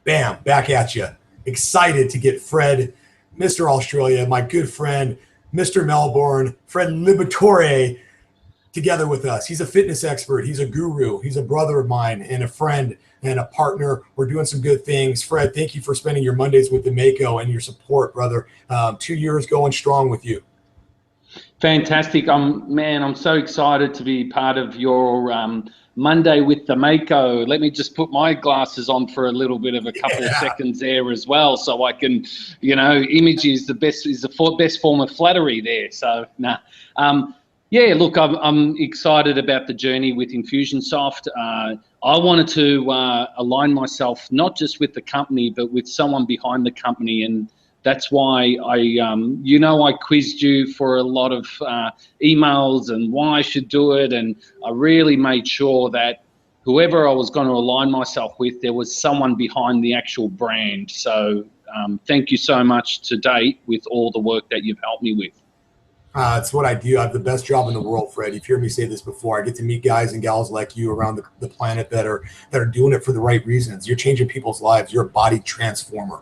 Bam, back at you. Excited to get Fred, Mr. Australia, my good friend, Mr. Melbourne, Fred Liberatore, together with us. He's a fitness expert. He's a guru. He's a brother of mine and a friend and a partner. We're doing some good things. Fred, thank you for spending your Mondays with the Mako and your support, brother. 2 years going strong with you. Fantastic. I'm so excited to be part of your Monday with the Mako. Let me just put my glasses on for a little bit of a couple of seconds there as well, so I can, image is the best form of flattery there. So, yeah, look, I'm excited about the journey with Infusionsoft. I wanted to align myself not just with the company, but with someone behind the company, and that's why I quizzed you for a lot of emails and why I should do it, and I really made sure that whoever I was going to align myself with, there was someone behind the actual brand. So thank you so much to date with all the work that you've helped me with. It's what I do. I have the best job in the world, Fred. You've heard me say this before. I get to meet guys and gals like you around the planet that are doing it for the right reasons. You're changing people's lives. You're a body transformer.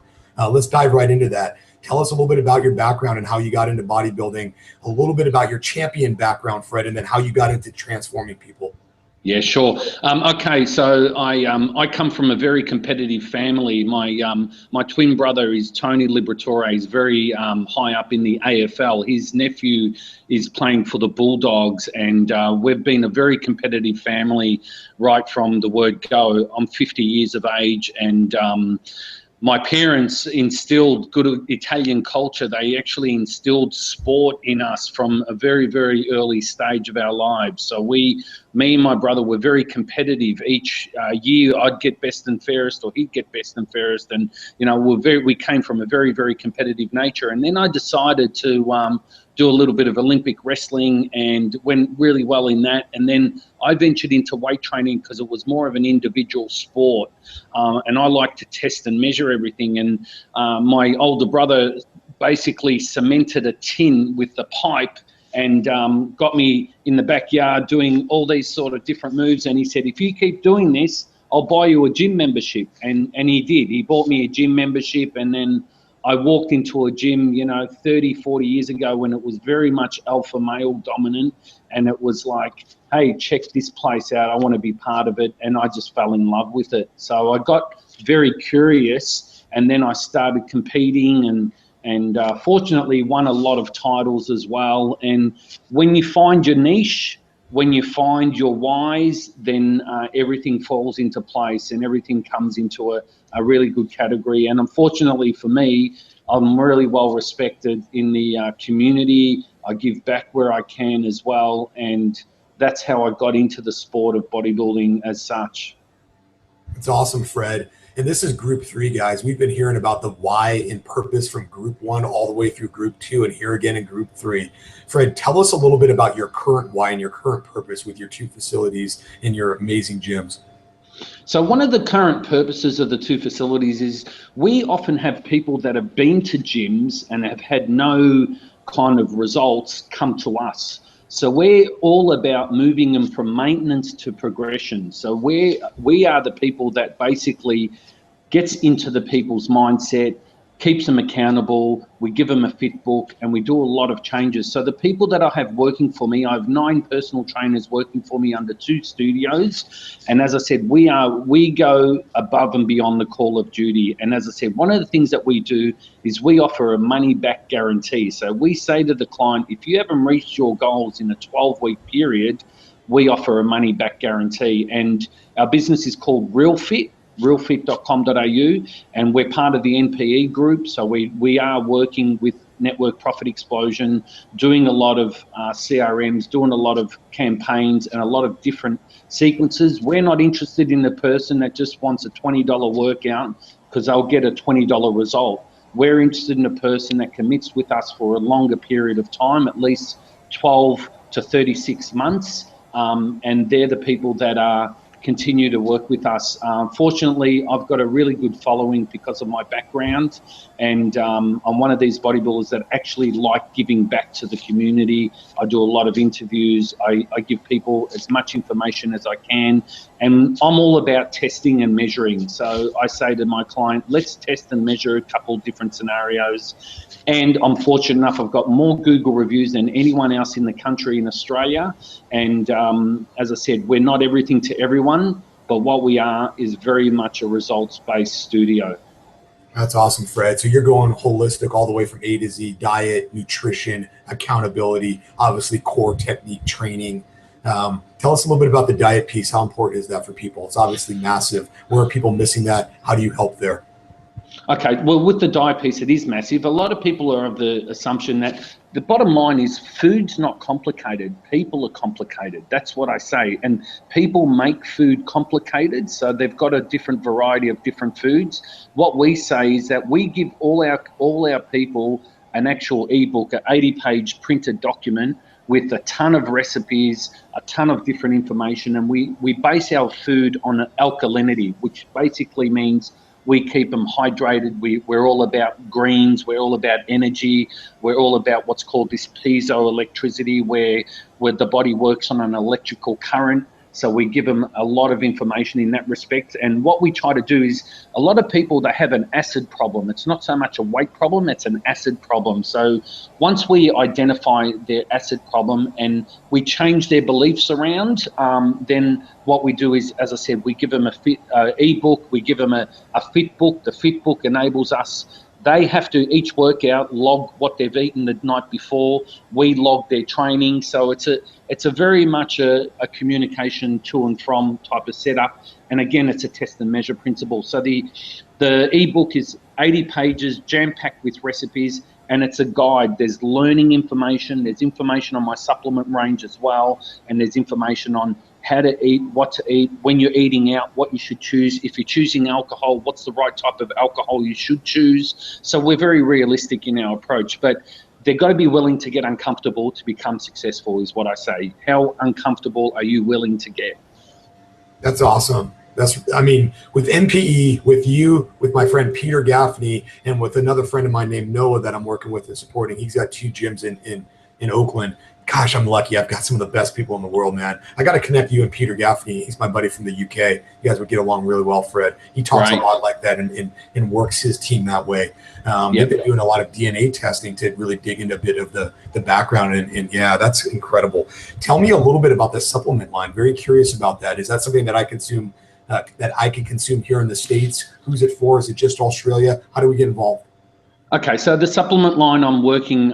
Let's dive right into that. Tell us a little bit about your background and how you got into bodybuilding, a little bit about your champion background, Fred, and then how you got into transforming people. Yeah, sure. Okay, so I come from a very competitive family. My twin brother is Tony Liberatore. He's very high up in the AFL. His nephew is playing for the Bulldogs, and we've been a very competitive family right from the word go. I'm 50 years of age, and my parents instilled good Italian culture. They actually instilled sport in us from a very, very early stage of our lives. So me and my brother were very competitive. Each year I'd get best and fairest, or he'd get best and fairest. And, we came from a very, very competitive nature. And then I decided to do a little bit of Olympic wrestling and went really well in that. And then I ventured into weight training because it was more of an individual sport. And I like to test and measure everything. And my older brother basically cemented a tin with the pipe and got me in the backyard doing all these sort of different moves. And he said, if you keep doing this, I'll buy you a gym membership. And he did. He bought me a gym membership, and then I walked into a gym, 30, 40 years ago when it was very much alpha male dominant, and it was like, hey, check this place out. I want to be part of it. And I just fell in love with it. So I got very curious, and then I started competing and fortunately won a lot of titles as well. And when you find your niche, when you find your whys, then everything falls into place and everything comes into a really good category. And unfortunately for me, I'm really well respected in the community. I give back where I can as well. And that's how I got into the sport of bodybuilding as such. It's awesome, Fred. And this is group 3, guys. We've been hearing about the why and purpose from group 1 all the way through group 2 and here again in group 3. Fred, tell us a little bit about your current why and your current purpose with your 2 facilities and your amazing gyms. So one of the current purposes of the 2 facilities is we often have people that have been to gyms and have had no kind of results come to us. So we're all about moving them from maintenance to progression. So we are the people that basically gets into the people's mindset, keeps them accountable, we give them a fit book, and we do a lot of changes. So the people that I have working for me, I have 9 personal trainers working for me under 2 studios. And as I said, we go above and beyond the call of duty. And as I said, one of the things that we do is we offer a money back guarantee. So we say to the client, if you haven't reached your goals in a 12-week period, we offer a money back guarantee. And our business is called Real Fit, realfit.com.au, and we're part of the NPE group. So we are working with Network Profit Explosion, doing a lot of CRMs, doing a lot of campaigns and a lot of different sequences. We're not interested in the person that just wants a $20 workout because they'll get a $20 result. We're interested in a person that commits with us for a longer period of time, at least 12 to 36 months. And they're the people that are continue to work with us. Fortunately, I've got a really good following because of my background, and I'm one of these bodybuilders that actually like giving back to the community. I do a lot of interviews. I give people as much information as I can, and I'm all about testing and measuring. So I say to my client, let's test and measure a couple different scenarios. And I'm fortunate enough, I've got more Google reviews than anyone else in the country in Australia. And as I said, we're not everything to everyone, but what we are is very much a results-based studio. That's awesome, Fred. So you're going holistic all the way from A to Z: diet, nutrition, accountability, obviously core technique training. Tell us a little bit about the diet piece. How important is that for people? It's obviously massive. Where are people missing that? How do you help there? Okay, well, with the diet piece, it is massive. A lot of people are of the assumption that the bottom line is food's not complicated. People are complicated. That's what I say. And people make food complicated, so they've got a different variety of different foods. What we say is that we give all our people an actual ebook, an 80-page printed document with a ton of recipes, a ton of different information, and we base our food on alkalinity, which basically means we keep them hydrated. We're all about greens. We're all about energy. We're all about what's called this piezoelectricity, where the body works on an electrical current. So we give them a lot of information in that respect. And what we try to do is, a lot of people that have an acid problem, it's not so much a weight problem, it's an acid problem. So once we identify their acid problem and we change their beliefs around, then what we do is, as I said, we give them a fit ebook, we give them a fit book. The fit book enables us. They have to each workout log what they've eaten the night before. We log their training, so it's a very much a communication to and from type of setup. And again, it's a test and measure principle. So the ebook is 80 pages, jam-packed with recipes, and it's a guide. There's learning information. There's information on my supplement range as well, and there's information on how to eat, what to eat, when you're eating out, what you should choose. If you're choosing alcohol, what's the right type of alcohol you should choose. So we're very realistic in our approach, but they've got to be willing to get uncomfortable to become successful, is what I say. How uncomfortable are you willing to get? That's awesome. I mean, with MPE, with you, with my friend Peter Gaffney, and with another friend of mine named Noah that I'm working with and supporting. He's got 2 gyms in Oakland. Gosh, I'm lucky. I've got some of the best people in the world, man. I got to connect you and Peter Gaffney. He's my buddy from the UK. You guys would get along really well, Fred. He talks a lot like that and works his team that way. They've been doing a lot of DNA testing to really dig into a bit of the background. And yeah, that's incredible. Tell me a little bit about the supplement line. Very curious about that. Is that something that I consume, that I can consume here in the States? Who's it for? Is it just Australia? How do we get involved? Okay, so the supplement line, I'm working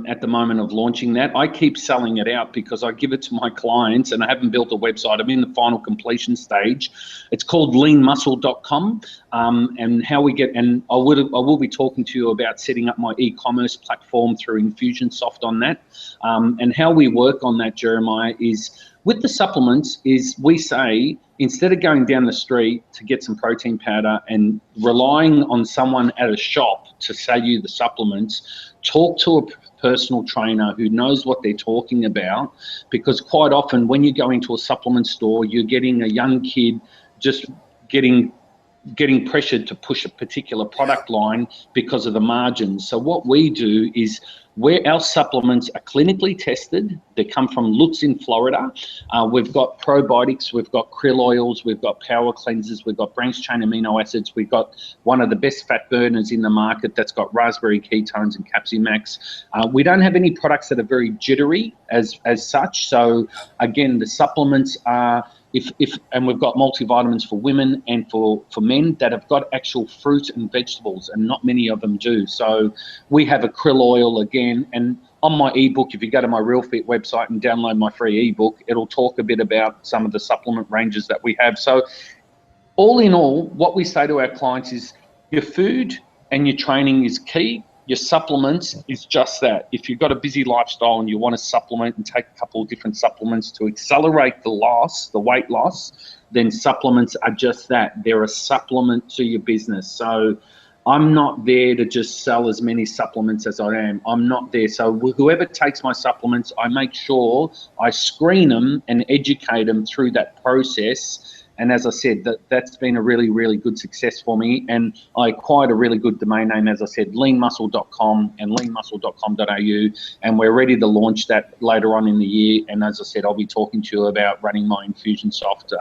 at the moment of launching that. I keep selling it out because I give it to my clients, and I haven't built a website. I'm in the final completion stage. It's called leanmuscle.com, and how we get, and I will be talking to you about setting up my e-commerce platform through Infusionsoft on that. And how we work on that, Jeremiah, is with the supplements is we say, instead of going down the street to get some protein powder and relying on someone at a shop to sell you the supplements, talk to a personal trainer who knows what they're talking about, because quite often when you go into a supplement store, you're getting a young kid just getting pressured to push a particular product line because of the margins. So what we do is, where our supplements are clinically tested, they come from Lutz in Florida. We've got probiotics, we've got krill oils, we've got power cleansers, we've got branched chain amino acids, we've got one of the best fat burners in the market that's got raspberry ketones and Capsimax. We don't have any products that are very jittery as such. So again, the supplements are, and we've got multivitamins for women and for men that have got actual fruit and vegetables, and not many of them do. So we have a krill oil again, and on my ebook, if you go to my Real Fit website and download my free ebook, it'll talk a bit about some of the supplement ranges that we have. So all in all, what we say to our clients is, your food and your training is key. Your supplements is just that. If you've got a busy lifestyle and you want to supplement and take a couple of different supplements to accelerate the weight loss, then supplements are just that. They're a supplement to your business. So I'm not there to just sell as many supplements as I am. I'm not there. So whoever takes my supplements, I make sure I screen them and educate them through that process. And as I said, that's been a really, really good success for me. And I acquired a really good domain name, as I said, leanmuscle.com and leanmuscle.com.au. And we're ready to launch that later on in the year. And as I said, I'll be talking to you about running my Infusionsoft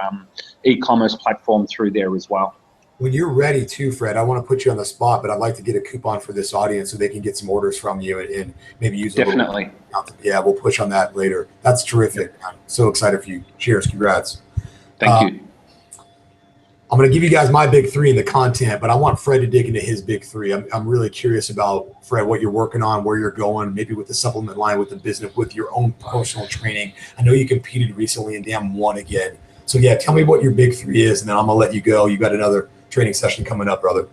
e-commerce platform through there as well. When you're ready too, Fred, I want to put you on the spot, but I'd like to get a coupon for this audience so they can get some orders from you and maybe use a Definitely. Yeah, we'll push on that later. That's terrific. I'm so excited for you. Cheers. Congrats. Thank you. I'm going to give you guys my big three in the content, but I want Fred to dig into his big three. I'm really curious about, Fred, what you're working on, where you're going, maybe with the supplement line, with the business, with your own personal training. I know you competed recently and damn won again. So yeah, tell me what your big three is, and then I'm going to let you go. You got another training session coming up, brother.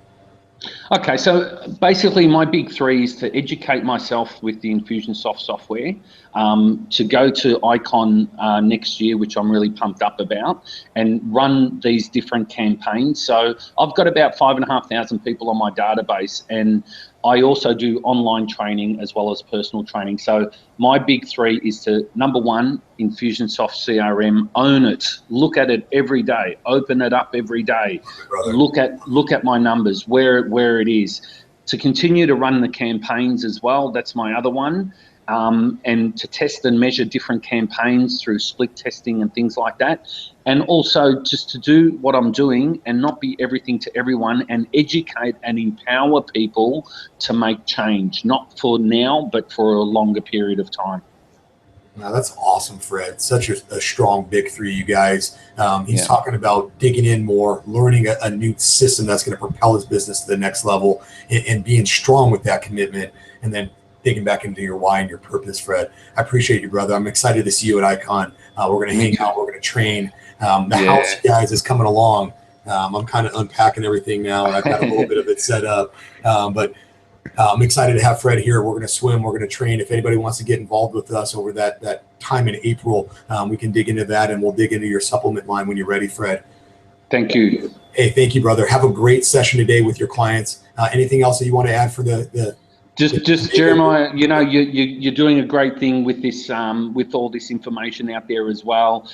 Okay, so basically my big three is to educate myself with the Infusionsoft software, to go to Icon next year, which I'm really pumped up about, and run these different campaigns. So I've got about 5,500 people on my database, and I also do online training as well as personal training. So my big three is to, number one, Infusionsoft CRM, own it, look at it every day, open it up every day, look at my numbers, where it is. To continue to run the campaigns as well, that's my other one. And to test and measure different campaigns through split testing and things like that. And also just to do what I'm doing and not be everything to everyone, and educate and empower people to make change, not for now, but for a longer period of time. Now that's awesome, Fred. Such a strong big three, you guys. He's talking about digging in more, learning a new system that's going to propel his business to the next level, and being strong with that commitment, and then digging back into your why and your purpose, Fred. I appreciate you, brother. I'm excited to see you at Icon. We're going to hang out. We're going to train. The house, guys, is coming along. I'm kind of unpacking everything now, and I've got a little bit of it set up. But I'm excited to have Fred here. We're going to swim. We're going to train. If anybody wants to get involved with us over that time in April, we can dig into that, and we'll dig into your supplement line when you're ready, Fred. Thank you. Hey, thank you, brother. Have a great session today with your clients. Anything else that you want to add for the Just Jeremiah, you know, you're doing a great thing with this, with all this information out there as well.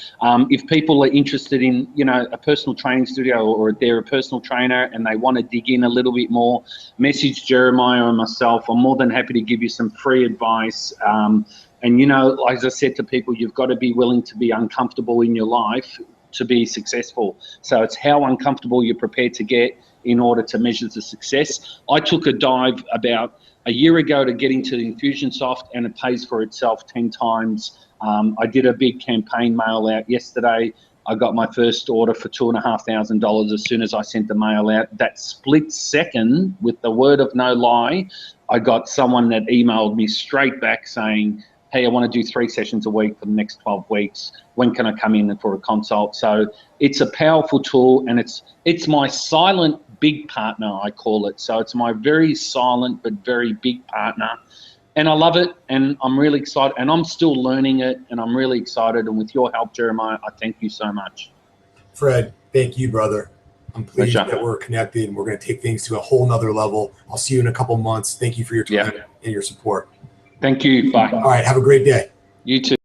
If people are interested in, you know, a personal training studio, or they're a personal trainer and they want to dig in a little bit more, message Jeremiah and myself. I'm more than happy to give you some free advice. And, you know, as I said to people, you've got to be willing to be uncomfortable in your life to be successful. So it's how uncomfortable you're prepared to get in order to measure the success. I took a dive about a year ago to get into the Infusionsoft, and it pays for itself 10 times. I did a big campaign mail out yesterday. I got my first order for $2,500 as soon as I sent the mail out. That split second, with the word of no lie, I got someone that emailed me straight back saying, hey, I want to do 3 sessions a week for the next 12 weeks. When can I come in for a consult? So it's a powerful tool, and it's my silent big partner, I call it. So it's my very silent but very big partner, and I love it, and I'm really excited, and I'm still learning it, and I'm really excited. And with your help, Jeremiah, I thank you so much. Fred, thank you, brother. I'm pleased that we're connected, and we're going to take things to a whole nother level. I'll see you in a couple months. Thank you for your time and your support. Thank you. Bye. All right. Have a great day. You too.